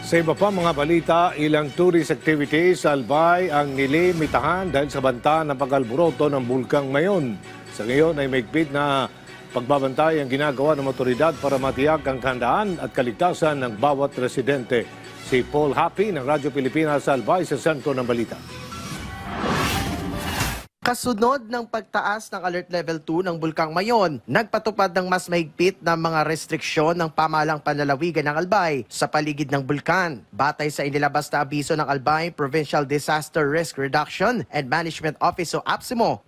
Sa iba pa mga balita, ilang tourist activities sa Albay ang nilimitahan dahil sa banta ng pag-alboroto ng bulkang Mayon. Sa ngayon ay mahigpit na pagbabantay ang ginagawa ng otoridad para matiyak ang kahandaan at kaligtasan ng bawat residente. Si Paul Happy ng Radyo Pilipinas sa Albay sa sentro ng balita. Kasunod ng pagtaas ng Alert Level 2 ng Bulkang Mayon, nagpatupad ng mas mahigpit na mga restriksyon ng pamahalang panlalawigan ng Albay sa paligid ng bulkan. Batay sa inilabas na abiso ng Albay Provincial Disaster Risk Reduction and Management Office o APSIMO,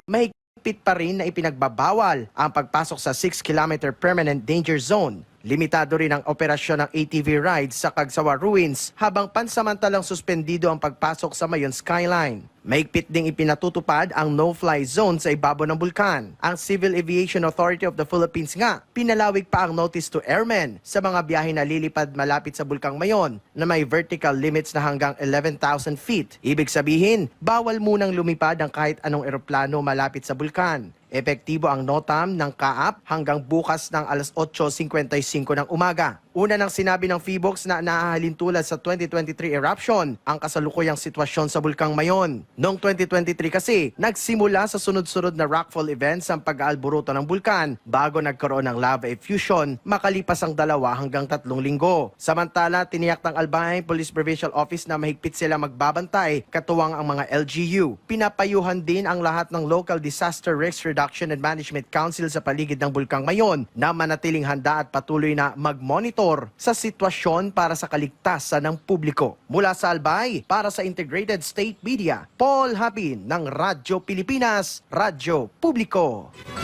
mahigpit pa rin na ipinagbabawal ang pagpasok sa 6-kilometer permanent danger zone. Limitado rin ang operasyon ng ATV rides sa Cagsawa Ruins habang pansamantalang suspendido ang pagpasok sa Mayon Skyline. Mahigpit ding ipinatutupad ang no-fly zone sa ibabaw ng bulkan. Ang Civil Aviation Authority of the Philippines nga, pinalawig pa ang notice to airmen sa mga biyahe na lilipad malapit sa Bulkang Mayon na may vertical limits na hanggang 11,000 feet. Ibig sabihin, bawal munang lumipad ang kahit anong eroplano malapit sa bulkan. Epektibo ang NOTAM ng CAAP hanggang bukas ng alas 8:55 ng umaga. Una nang sinabi ng PHIVOLCS na naahalin tulad sa 2023 eruption ang kasalukuyang sitwasyon sa Bulkang Mayon. Noong 2023 kasi, nagsimula sa sunod-sunod na rockfall events ang pag-aalburuto ng bulkan bago nagkaroon ng lava effusion makalipas ang 2 hanggang 3 linggo. Samantala, tiniyak ng Albay Police Provincial Office na mahigpit sila magbabantay katuwang ang mga LGU. Pinapayuhan din ang lahat ng Local Disaster Risk Reduction and Management Council sa paligid ng Bulkang Mayon na manatiling handa at patuloy na mag-monitor sa sitwasyon para sa kaligtasan ng publiko. Mula sa Albay, para sa Integrated State Media, Paul Happy ng Radyo Pilipinas, Radyo Publiko.